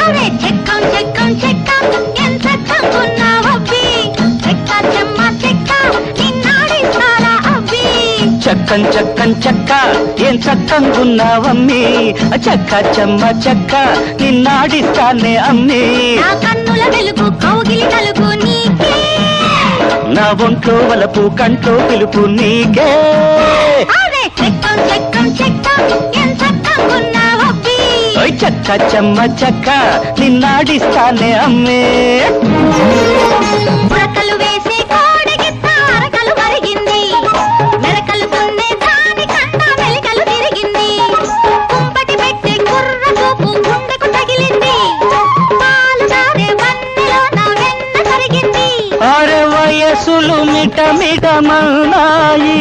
అరే చెక్కం చెక్కం చెక్కం ఎంత చంగున్నావబ్బి చెక్క చెమ్మ చెక్క నిన్నాడిస్తారా అబ్బి చక్కం చక్కం చెక్క ఏం చక్కంగున్నావమ్మి చెక్క చెమ్మ చెక్క నిన్నాడిస్తానే అమ్మి నా కన్నుల వెలుగు కౌగిలి కలుగు నీకే నా ఒంట్లో వలపు కంట్లో పిలుపు నీకే అరే చెక్కం చెక్కం చెక్కం ఎంత చంగున్నావబ్బి చెక్క చెమ్మ చెక్క నిన్నాడిస్తానే అమ్మే ఉరకలు వేసే కోడికి తారకలు మరిగింది మెరకలు తున్నే దాని కంట మెలికలు తిరిగింది కుంపటి పెట్టే కుర్ర చూపు గుండెకు తగిలింది పాలు దారే వన్నెలో నా వెన్న కరిగింది అరే వయసులు మిట మిటమన్నాయి